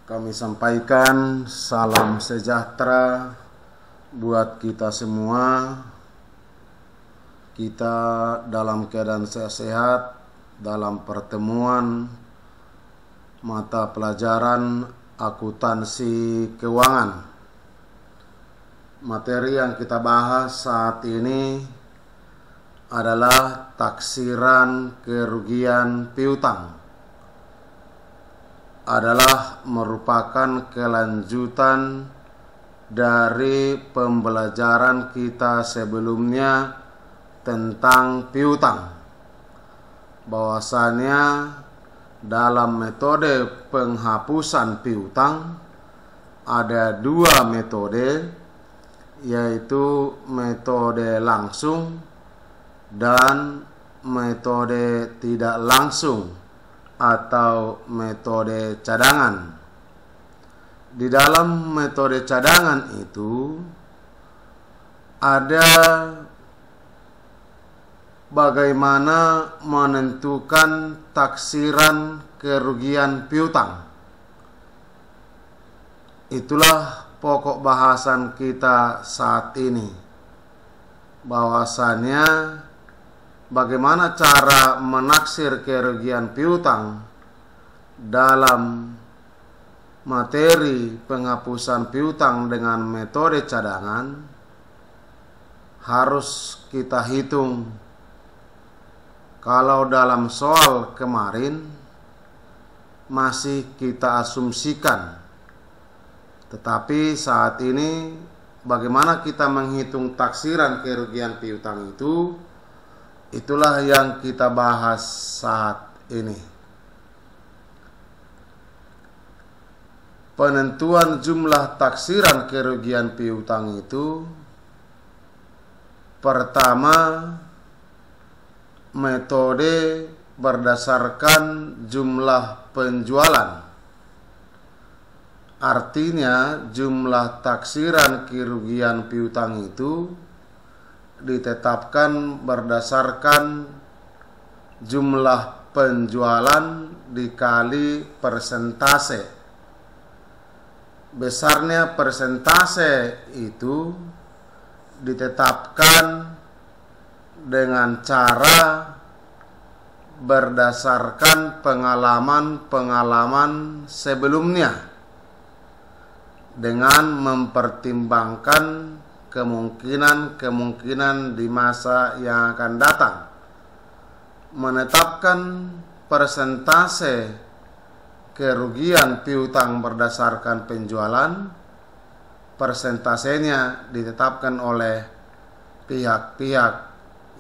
Kami sampaikan salam sejahtera buat kita semua. Kita dalam keadaan sehat dalam pertemuan mata pelajaran akuntansi keuangan. Materi yang kita bahas saat ini adalah taksiran kerugian piutang. Adalah merupakan kelanjutan dari pembelajaran kita sebelumnya tentang piutang. Bahwasannya dalam metode penghapusan piutang ada dua metode, yaitu metode langsung dan metode tidak langsung atau metode cadangan. Di dalam metode cadangan itu ada bagaimana menentukan taksiran kerugian piutang. Itulah pokok bahasan kita saat ini. Bahwasannya bagaimana cara menaksir kerugian piutang dalam materi penghapusan piutang dengan metode cadangan harus kita hitung. Kalau dalam soal kemarin masih kita asumsikan, tetapi saat ini bagaimana kita menghitung taksiran kerugian piutang itu, itulah yang kita bahas saat ini. Penentuan jumlah taksiran kerugian piutang itu, pertama, metode berdasarkan jumlah penjualan. Artinya jumlah taksiran kerugian piutang itu ditetapkan berdasarkan jumlah penjualan dikali persentase. Besarnya persentase itu ditetapkan dengan cara berdasarkan pengalaman-pengalaman sebelumnya dengan mempertimbangkan kemungkinan-kemungkinan di masa yang akan datang. Menetapkan persentase kerugian piutang berdasarkan penjualan, persentasenya ditetapkan oleh pihak-pihak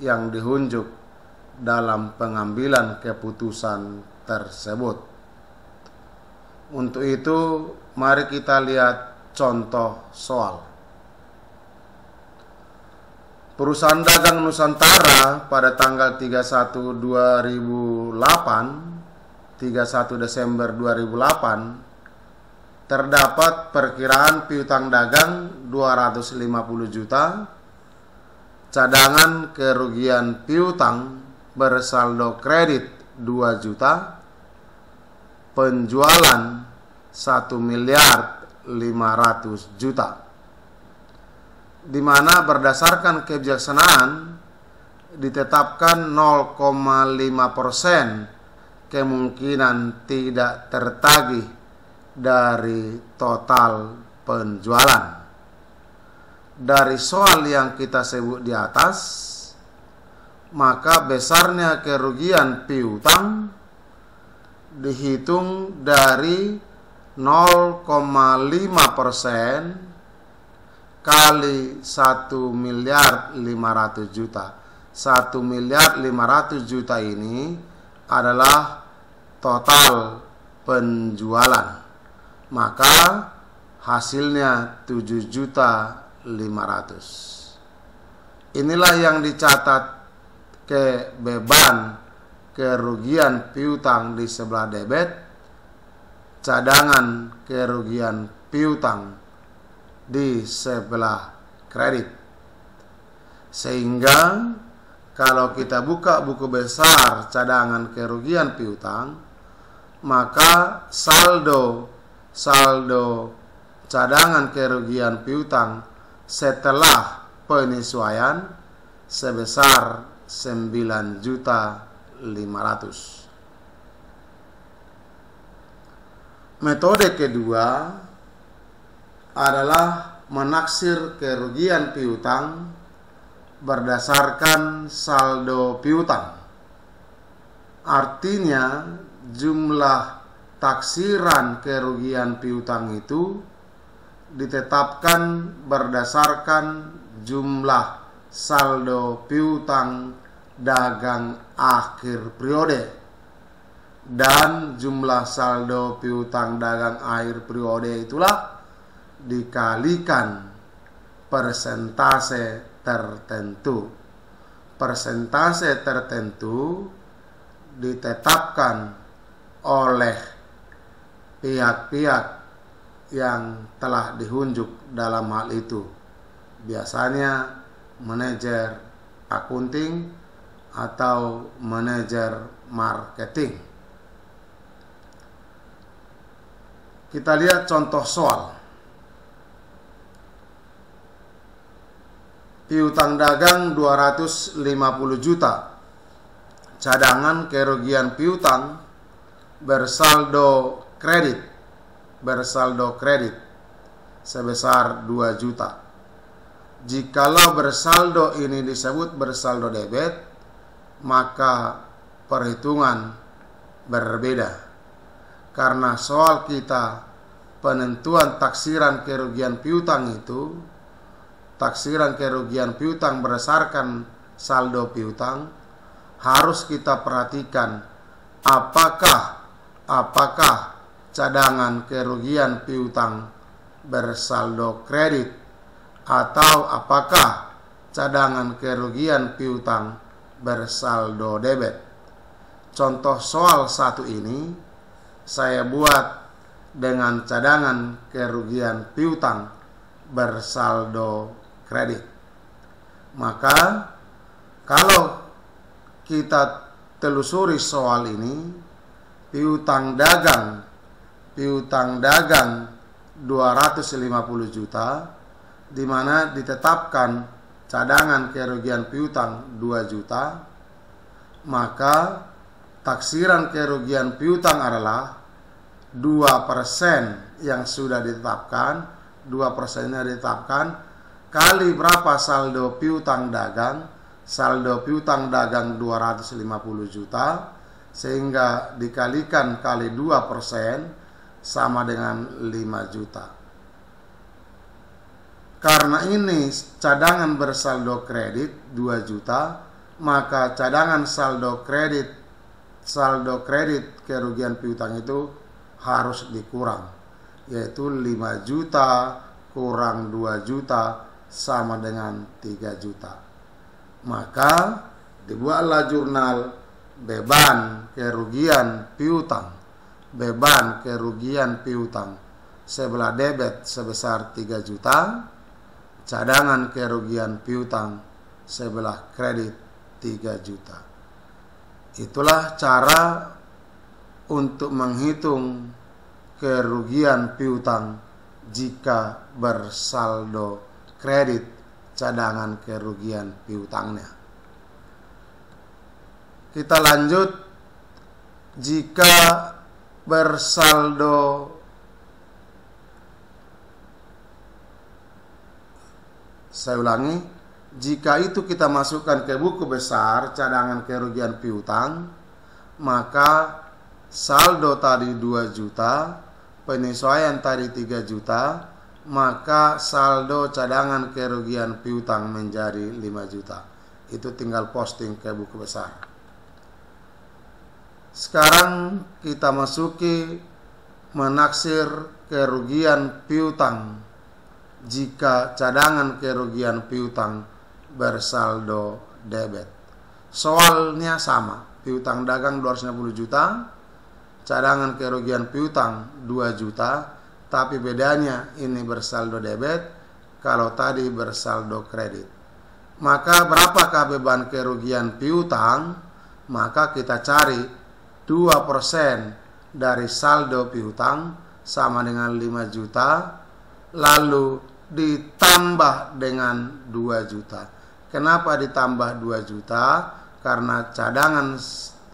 yang diunjuk dalam pengambilan keputusan tersebut. Untuk itu, mari kita lihat contoh soal. Perusahaan Dagang Nusantara pada tanggal 31 Desember 2008 terdapat perkiraan piutang dagang 250 juta, cadangan kerugian piutang bersaldo kredit 2 juta, penjualan 1.500.000.000 juta. Di mana berdasarkan kebijaksanaan ditetapkan 0,5% kemungkinan tidak tertagih dari total penjualan. Dari soal yang kita sebut di atas, maka besarnya kerugian piutang dihitung dari 0,5% kali 1.500.000.000 juta. 1.500.000.000 juta ini adalah total penjualan. Maka hasilnya 7.500.000. Inilah yang dicatat ke beban kerugian piutang di sebelah debit, cadangan kerugian piutang di sebelah kredit. Sehingga kalau kita buka buku besar cadangan kerugian piutang, maka saldo saldo cadangan kerugian piutang setelah penyesuaian sebesar 9.500.000. Metode kedua adalah menaksir kerugian piutang berdasarkan saldo piutang. Artinya jumlah taksiran kerugian piutang itu ditetapkan berdasarkan jumlah saldo piutang dagang akhir periode, dan jumlah saldo piutang dagang akhir periode itulah dikalikan persentase tertentu. Persentase tertentu ditetapkan oleh pihak-pihak yang telah diunjuk dalam hal itu, biasanya manajer akunting atau manajer marketing. Kita lihat contoh soal. Piutang dagang 250 juta. Cadangan kerugian piutang bersaldo kredit sebesar 2 juta. Jikalau bersaldo ini disebut bersaldo debit, maka perhitungan berbeda. Karena soal kita penentuan taksiran kerugian piutang itu, taksiran kerugian piutang berdasarkan saldo piutang, harus kita perhatikan apakah cadangan kerugian piutang bersaldo kredit atau apakah cadangan kerugian piutang bersaldo debit. Contoh soal satu ini saya buat dengan cadangan kerugian piutang bersaldo kredit. Maka kalau kita telusuri soal ini, piutang dagang 250 juta, di mana ditetapkan cadangan kerugian piutang 2 juta, maka taksiran kerugian piutang adalah 2% yang sudah ditetapkan, 2%-nya ditetapkan, kali berapa saldo piutang dagang. Saldo piutang dagang 250 juta, sehingga dikalikan kali 2% sama dengan 5 juta. Karena ini cadangan bersaldo kredit 2 juta, maka cadangan saldo kredit kerugian piutang itu harus dikurang, yaitu 5 juta kurang 2 juta sama dengan 3 juta. Maka dibuatlah jurnal beban kerugian piutang sebelah debit sebesar 3 juta, cadangan kerugian piutang sebelah kredit 3 juta. Itulah cara untuk menghitung kerugian piutang jika bersaldo kredit cadangan kerugian piutangnya. Kita lanjut. Jika bersaldo jika itu kita masukkan ke buku besar cadangan kerugian piutang, maka saldo tadi 2 juta, penyesuaian tadi 3 juta, maka saldo cadangan kerugian piutang menjadi 5 juta. Itu tinggal posting ke buku besar. Sekarang kita masuki menaksir kerugian piutang jika cadangan kerugian piutang bersaldo debit. Soalnya sama, piutang dagang 250 juta, cadangan kerugian piutang 2 juta, tapi bedanya ini bersaldo debit, kalau tadi bersaldo kredit. Maka berapakah beban kerugian piutang? Maka kita cari 2% dari saldo piutang sama dengan 5 juta, lalu ditambah dengan 2 juta. Kenapa ditambah 2 juta? Karena cadangan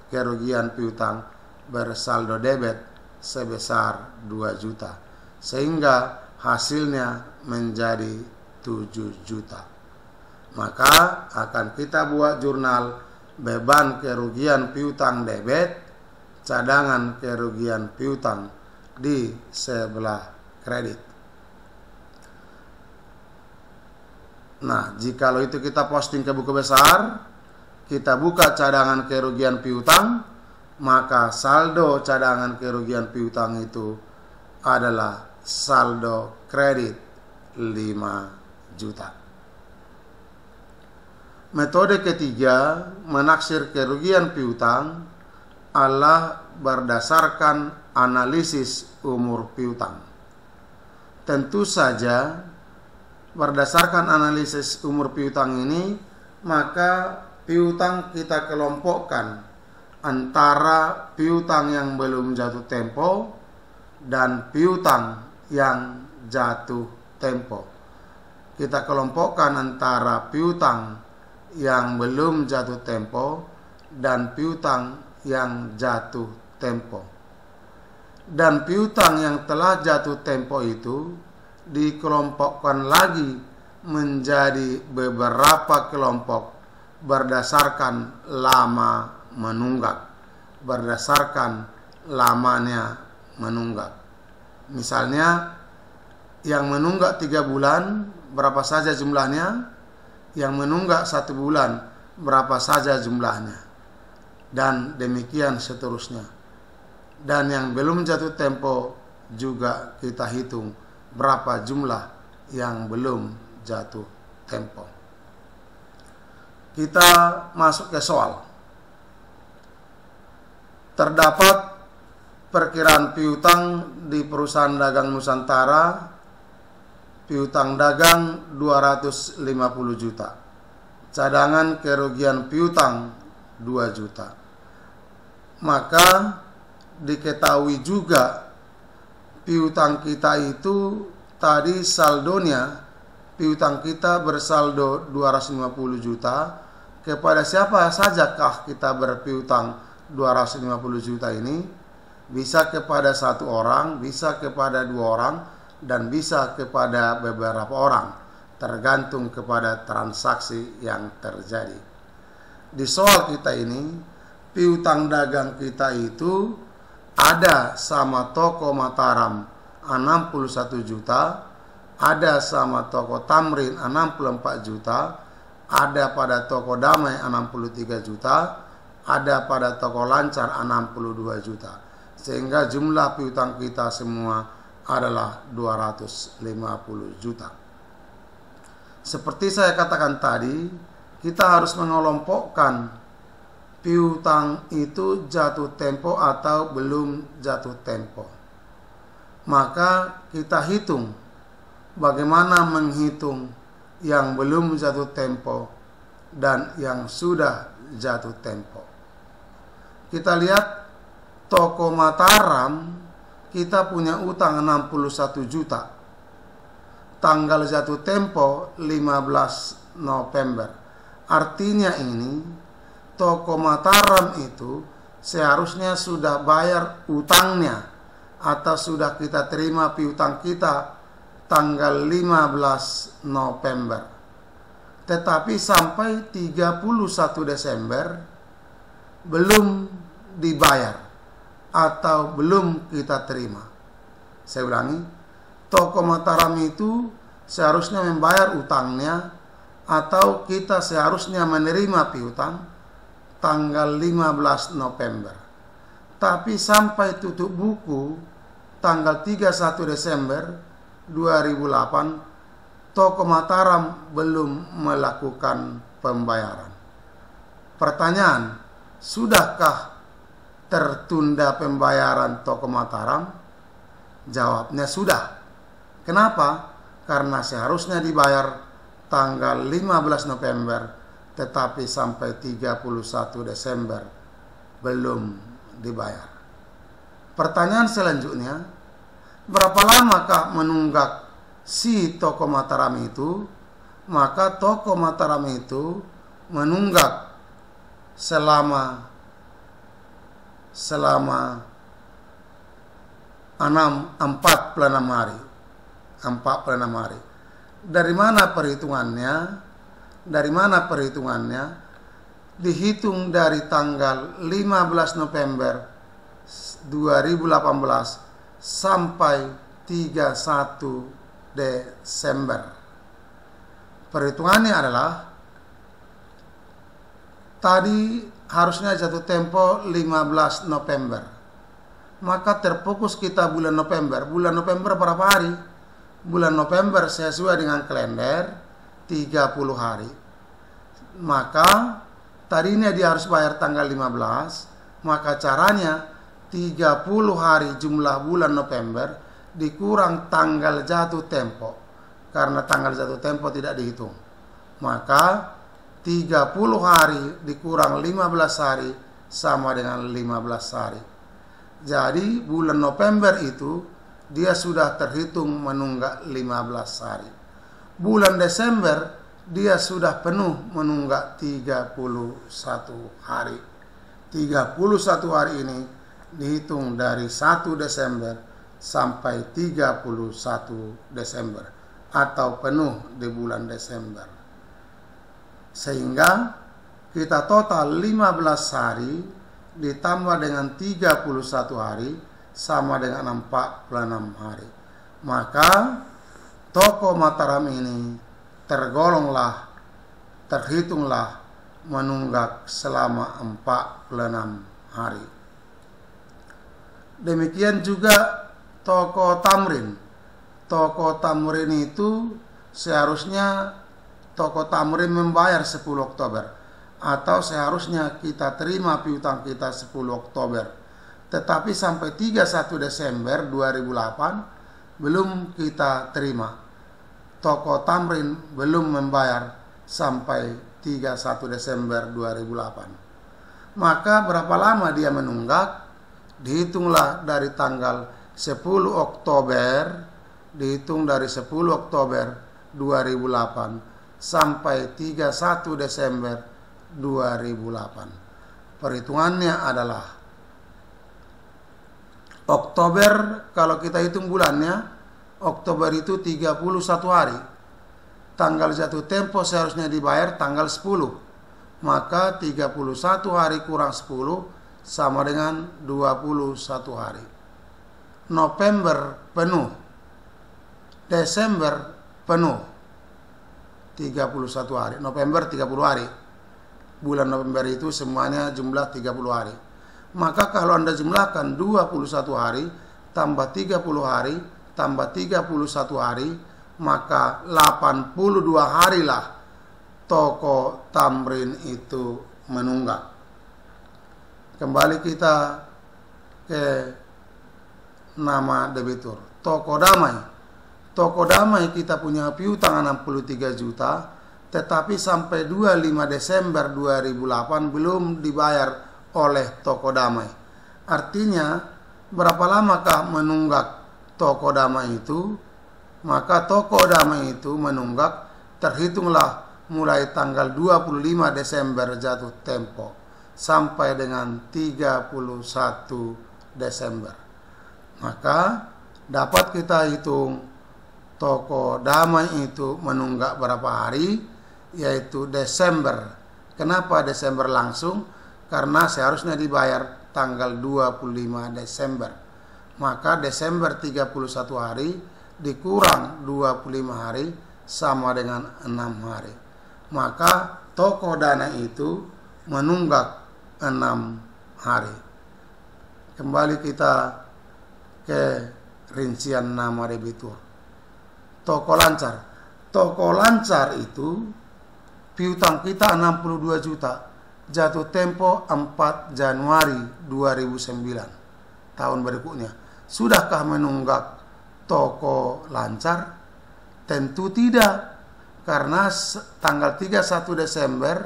kerugian piutang bersaldo debit sebesar 2 juta, sehingga hasilnya menjadi 7 juta. Maka akan kita buat jurnal beban kerugian piutang debit, cadangan kerugian piutang di sebelah kredit. Nah, jikalau itu kita posting ke buku besar, kita buka cadangan kerugian piutang, maka saldo cadangan kerugian piutang itu adalah saldo kredit 5 juta. Metode ketiga menaksir kerugian piutang adalah berdasarkan analisis umur piutang. Tentu saja berdasarkan analisis umur piutang ini, maka piutang kita kelompokkan antara piutang yang belum jatuh tempo dan piutang yang jatuh tempo. Kita kelompokkan antara piutang yang belum jatuh tempo dan piutang yang jatuh tempo. Dan piutang yang telah jatuh tempo itu dikelompokkan lagi menjadi beberapa kelompok berdasarkan lama menunggak, berdasarkan lamanya menunggak. Misalnya, yang menunggak 3 bulan berapa saja jumlahnya, yang menunggak 1 bulan berapa saja jumlahnya, dan demikian seterusnya. Dan yang belum jatuh tempo juga kita hitung berapa jumlah yang belum jatuh tempo. Kita masuk ke soal. Terdapat perkiraan piutang di perusahaan dagang Nusantara, piutang dagang 250 juta. Cadangan kerugian piutang 2 juta. Maka diketahui juga piutang kita itu tadi saldonya, piutang kita bersaldo 250 juta. Kepada siapa sajakah kita berpiutang 250 juta ini? Bisa kepada 1 orang, bisa kepada 2 orang, dan bisa kepada beberapa orang, tergantung kepada transaksi yang terjadi. Di soal kita ini, piutang dagang kita itu ada sama toko Mataram 61 juta, ada sama toko Tamrin 64 juta, ada pada toko Damai 63 juta, ada pada toko Lancar 62 juta. Sehingga jumlah piutang kita semua adalah 250 juta. Seperti saya katakan tadi, kita harus mengelompokkan piutang itu jatuh tempo atau belum jatuh tempo. Maka kita hitung bagaimana menghitung yang belum jatuh tempo dan yang sudah jatuh tempo. Kita lihat toko Mataram, kita punya utang 61 juta. Tanggal jatuh tempo 15 November. Artinya ini toko Mataram itu seharusnya sudah bayar utangnya atau sudah kita terima piutang kita tanggal 15 November. Tetapi sampai 31 Desember belum dibayar atau belum kita terima. Saya ulangi, toko Mataram itu seharusnya membayar utangnya atau kita seharusnya menerima piutang tanggal 15 November. Tapi sampai tutup buku tanggal 31 Desember 2008, toko Mataram belum melakukan pembayaran. Pertanyaan, sudahkah tertunda pembayaran toko Mataram? Jawabnya sudah. Kenapa? Karena seharusnya dibayar tanggal 15 November, tetapi sampai 31 Desember belum dibayar. Pertanyaan selanjutnya, berapa lamakah menunggak si toko Mataram itu? Maka toko Mataram itu menunggak selama 46 hari. 46 hari. Dari mana perhitungannya? Dihitung dari tanggal 15 November 2018 sampai 31 Desember. Perhitungannya adalah tadi harusnya jatuh tempo 15 November. Maka terfokus kita bulan November. Bulan November berapa hari? Bulan November sesuai dengan kalender 30 hari. Maka tadinya dia harus bayar tanggal 15. Maka caranya 30 hari jumlah bulan November dikurang tanggal jatuh tempo. Karena tanggal jatuh tempo tidak dihitung. Maka 30 hari dikurang 15 hari sama dengan 15 hari. Jadi bulan November itu dia sudah terhitung menunggak 15 hari. Bulan Desember dia sudah penuh menunggak 31 hari. 31 hari ini dihitung dari 1 Desember sampai 31 Desember atau penuh di bulan Desember. Sehingga kita total 15 hari ditambah dengan 31 hari sama dengan 46 hari. Maka toko Mataram ini terhitunglah menunggak selama 46 hari. Demikian juga toko Tamrin. Toko Tamrin itu seharusnya toko Tamrin membayar 10 Oktober atau seharusnya kita terima piutang kita 10 Oktober. Tetapi sampai 31 Desember 2008 belum kita terima. Toko Tamrin belum membayar sampai 31 Desember 2008. Maka berapa lama dia menunggak? Dihitunglah dari tanggal 10 Oktober, dihitung dari 10 Oktober 2008 sampai 31 Desember 2008. Perhitungannya adalah Oktober, kalau kita hitung bulannya, Oktober itu 31 hari. Tanggal jatuh tempo seharusnya dibayar tanggal 10. Maka 31 hari kurang 10 sama dengan 21 hari. November penuh. Desember penuh. 31 hari. November 30 hari. Bulan November itu semuanya jumlah 30 hari. Maka kalau Anda jumlahkan 21 hari tambah 30 hari tambah 31 hari, maka 82 harilah toko Tamrin itu menunggak. Kembali kita ke nama debitur. Toko Damai. Toko Damai kita punya piutang 63 juta, tetapi sampai 25 Desember 2008 belum dibayar oleh Toko Damai. Artinya berapa lamakah menunggak Toko Damai itu? Maka Toko Damai itu menunggak terhitunglah mulai tanggal 25 Desember jatuh tempo sampai dengan 31 Desember. Maka dapat kita hitung Toko Damai itu menunggak berapa hari, yaitu Desember. Kenapa Desember langsung? Karena seharusnya dibayar tanggal 25 Desember. Maka Desember 31 hari dikurang 25 hari sama dengan 6 hari. Maka toko dana itu menunggak 6 hari. Kembali kita ke rincian nama debitur. Toko Lancar. Toko Lancar itu piutang kita 62 juta. Jatuh tempo 4 Januari 2009 tahun berikutnya. Sudahkah menunggak Toko Lancar? Tentu tidak. Karena tanggal 31 Desember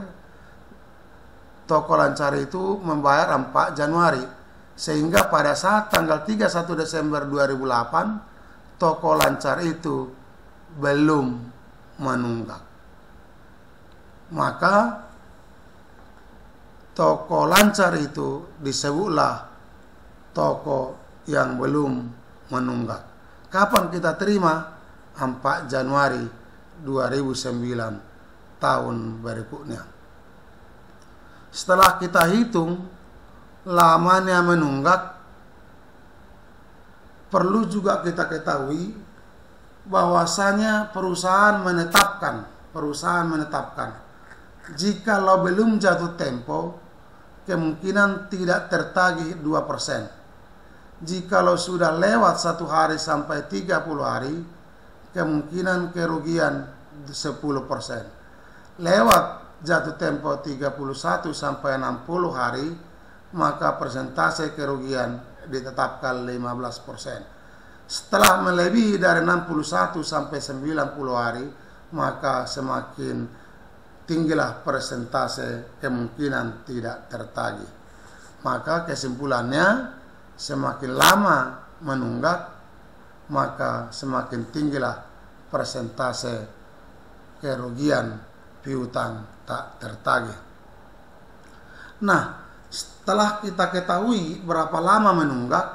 Toko Lancar itu membayar 4 Januari. Sehingga pada saat tanggal 31 Desember 2008 toko lancar itu belum menunggak. Maka toko lancar itu disebutlah toko yang belum menunggak. Kapan kita terima? 4 Januari 2009 tahun berikutnya. Setelah kita hitung lamanya menunggak, perlu juga kita ketahui bahwasanya perusahaan menetapkan jikalau belum jatuh tempo kemungkinan tidak tertagih 2%. Jikalau sudah lewat 1 hari sampai 30 hari kemungkinan kerugian 10%. Lewat jatuh tempo 31 sampai 60 hari maka persentase kerugian ditetapkan 15%. Setelah melebihi dari 61 sampai 90 hari maka semakin tinggilah persentase kemungkinan tidak tertagih. Maka kesimpulannya semakin lama menunggak maka semakin tinggilah persentase kerugian piutang tak tertagih. Nah, setelah kita ketahui berapa lama menunggak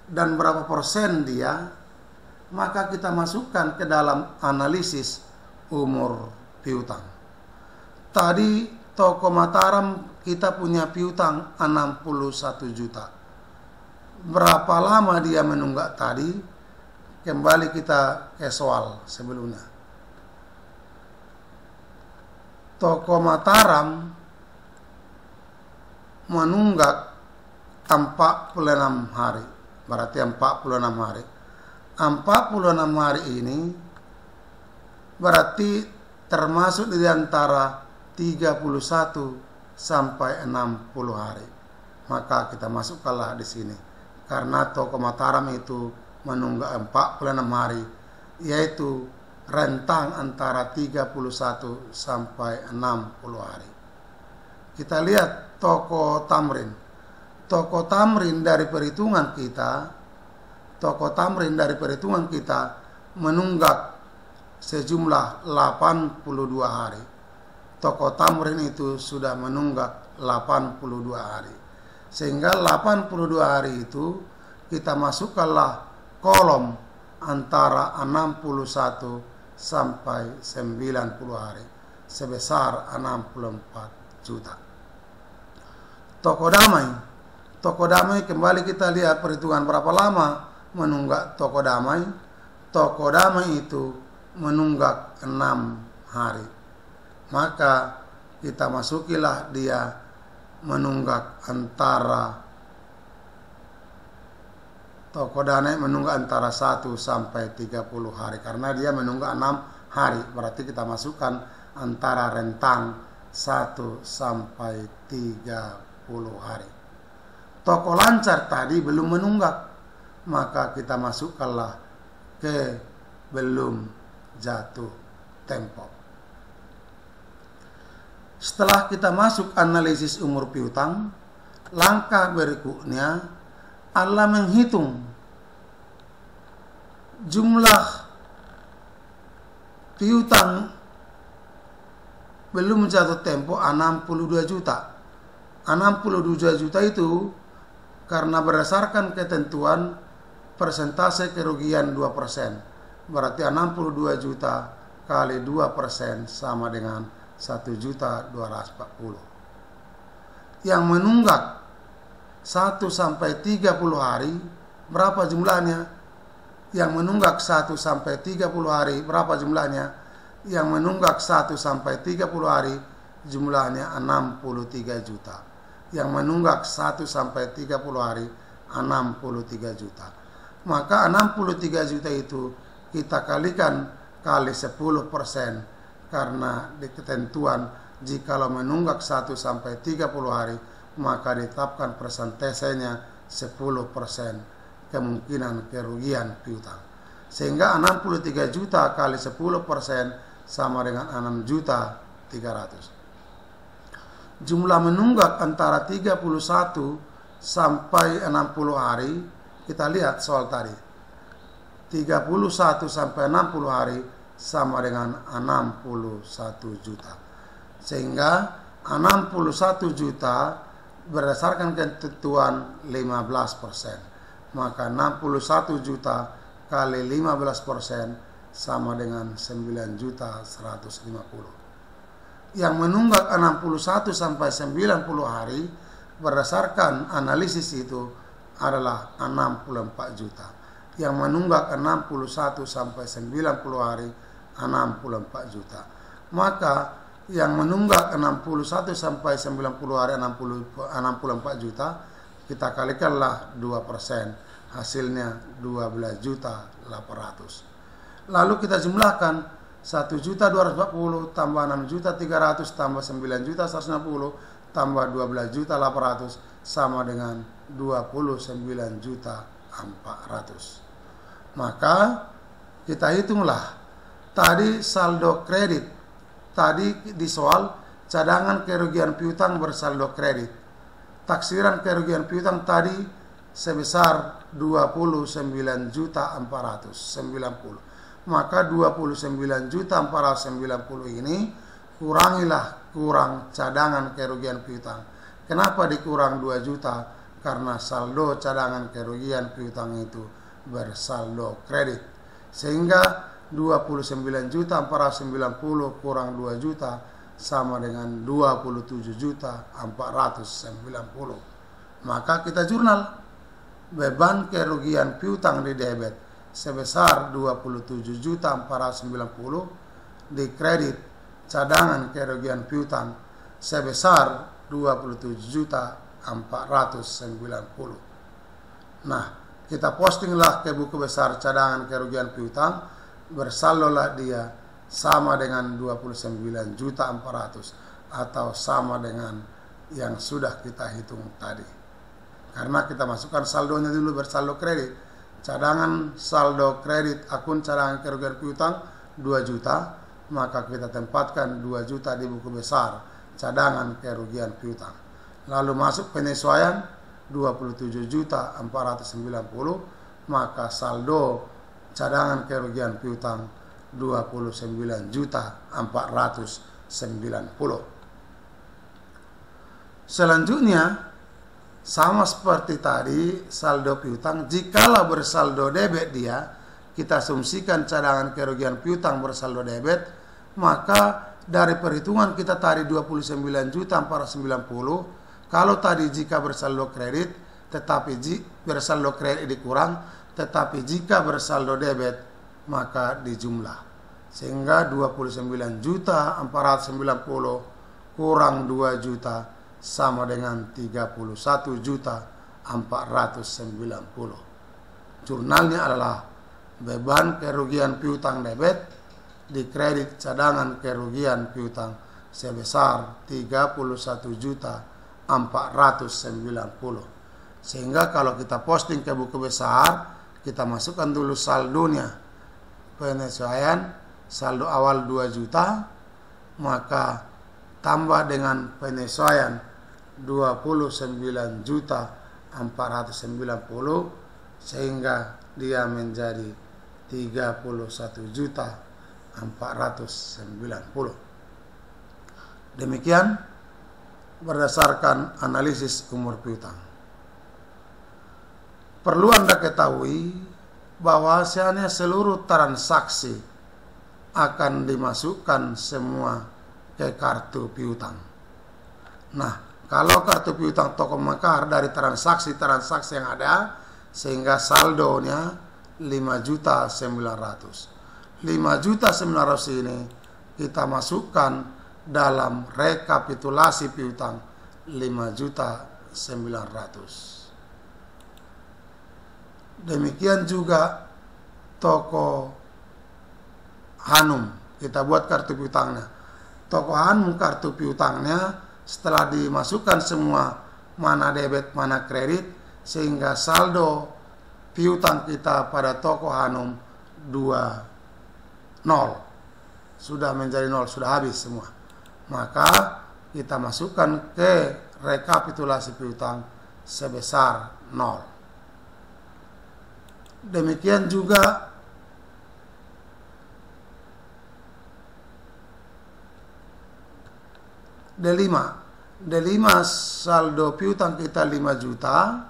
dan berapa persen dia, maka kita masukkan ke dalam analisis umur piutang. Tadi toko Mataram kita punya piutang 61 juta. Berapa lama dia menunggak tadi? Kembali kita ke soal sebelumnya. Toko Mataram menunggak 46 hari. Berarti 46 hari. 46 hari ini berarti termasuk di antara 31 sampai 60 hari. Maka kita masukkanlah di sini. Karena toko Mataram itu menunggak 46 hari, yaitu rentang antara 31 sampai 60 hari. Kita lihat toko Tamrin. Toko Tamrin dari perhitungan kita menunggak sejumlah 82 hari. Toko Tamrin itu sudah menunggak 82 hari. Sehingga 82 hari itu kita masukkanlah kolom antara 61 sampai 90 hari sebesar 64 juta. Toko Damai kembali kita lihat perhitungan berapa lama menunggak toko Damai. Toko Damai itu menunggak 6 hari. Maka kita masukilah dia menunggak antara toko Damai menunggak antara 1 sampai 30 hari. Karena dia menunggak 6 hari, berarti kita masukkan antara rentang 1 sampai 30 hari. Toko Lancar tadi belum menunggak, maka kita masukkanlah ke belum jatuh tempo. Setelah kita masuk analisis umur piutang, langkah berikutnya adalah menghitung jumlah piutang belum jatuh tempo 62 juta. 62 juta itu karena berdasarkan ketentuan persentase kerugian 2%. Berarti 62 juta kali 2% sama dengan 1.240. Yang menunggak 1 sampai 30 hari berapa jumlahnya? Yang menunggak 1 sampai 30 hari berapa jumlahnya? Yang menunggak 1 sampai 30 hari jumlahnya 63 juta. Yang menunggak 1 sampai 30 hari 63 juta. Maka 63 juta itu kita kalikan kali 10%. Karena di ketentuan jikalau menunggak 1 sampai 30 hari maka ditetapkan persentasenya 10% kemungkinan kerugian piutang. Sehingga 63 juta kali 10% sama dengan 6.300.000. Jumlah menunggak antara 31 sampai 60 hari, kita lihat soal tadi. 31 sampai 60 hari sama dengan 61 juta. Sehingga 61 juta berdasarkan ketentuan 15%. Maka 61 juta kali 15% sama dengan 9.150. Yang menunggak 61 sampai 90 hari berdasarkan analisis itu adalah 64 juta. Yang menunggak 61 sampai 90 hari 64 juta. Maka yang menunggak 61 sampai 90 hari 64 juta, kita kalikanlah 2%, hasilnya 12.800. Lalu kita jumlahkan 1.240 tambah 6.300 tambah 9.160 tambah 12.800 sama dengan 29.400. Maka kita hitunglah tadi saldo kredit. Tadi di soal cadangan kerugian piutang bersaldo kredit. Taksiran kerugian piutang tadi sebesar 29.490. Maka 29.490 ini kurang cadangan kerugian piutang. Kenapa dikurang 2 juta? Karena saldo cadangan kerugian piutang itu bersaldo kredit. Sehingga 29.490 kurang 2 juta sama dengan 27.490. Maka kita jurnal beban kerugian piutang di debit sebesar 27.490 di kredit cadangan kerugian piutang sebesar 27.490. Nah, kita postinglah ke buku besar cadangan kerugian piutang. Bersaldolah dia sama dengan 29.400 atau sama dengan yang sudah kita hitung tadi. Karena kita masukkan saldonya dulu bersaldo kredit. Cadangan saldo kredit akun cadangan kerugian piutang 2 juta, maka kita tempatkan 2 juta di buku besar cadangan kerugian piutang. Lalu masuk penyesuaian 27.490, maka saldo cadangan kerugian piutang 29.490. Selanjutnya sama seperti tadi saldo piutang, jikalau bersaldo debit dia, kita asumsikan cadangan kerugian piutang bersaldo debit, maka dari perhitungan kita tadi 29.490, kalau tadi jika bersaldo kredit, tetapi bersaldo kredit dikurang, tetapi jika bersaldo debit maka dijumlah, sehingga 29.490 kurang 2 juta sama dengan 31.490. Jurnalnya adalah beban kerugian piutang debit di kredit cadangan kerugian piutang sebesar 31.490. Sehingga kalau kita posting ke buku besar, kita masukkan dulu saldonya. Penyesuaian saldo awal 2 juta, maka tambah dengan penyesuaian 29.490 sehingga dia menjadi 31.490. Demikian berdasarkan analisis umur piutang. Perlu Anda ketahui bahwasanya seluruh transaksi akan dimasukkan semua ke kartu piutang. Nah, kalau kartu piutang toko mekar dari transaksi-transaksi yang ada, sehingga saldonya 5.900.000. 5.900.000 ini kita masukkan dalam rekapitulasi piutang 5.900.000. Demikian juga toko Hanum, kita buat kartu piutangnya. Toko Hanum kartu piutangnya setelah dimasukkan semua mana debit mana kredit, sehingga saldo piutang kita pada toko Hanum 20 sudah menjadi 0, sudah habis semua. Maka kita masukkan ke rekapitulasi piutang sebesar 0. Demikian juga D5 saldo piutang kita 5 juta,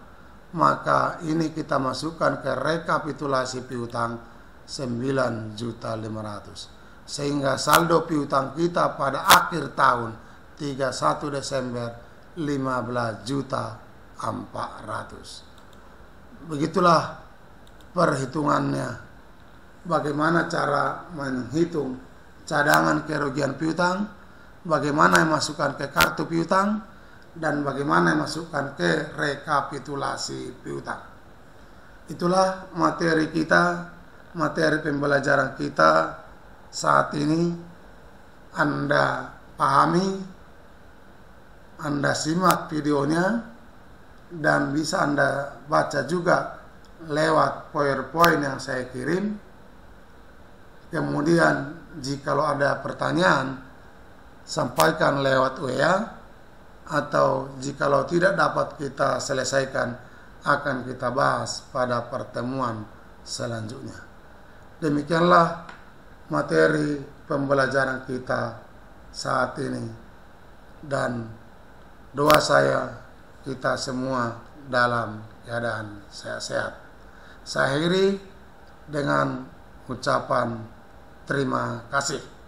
maka ini kita masukkan ke rekapitulasi piutang 9.500.000, sehingga saldo piutang kita pada akhir tahun 31 Desember 15.400.000. Begitulah perhitungannya. Bagaimana cara menghitung cadangan kerugian piutang, bagaimana masukkan ke kartu piutang, dan bagaimana masukkan ke rekapitulasi piutang. Itulah materi kita, materi pembelajaran kita saat ini. Anda pahami, Anda simak videonya, dan bisa Anda baca juga lewat PowerPoint yang saya kirim. Kemudian jikalau ada pertanyaan, sampaikan lewat WA, atau jikalau tidak dapat kita selesaikan, akan kita bahas pada pertemuan selanjutnya. Demikianlah materi pembelajaran kita saat ini, dan doa saya kita semua dalam keadaan sehat-sehat. Saya akhiri dengan ucapan terima kasih.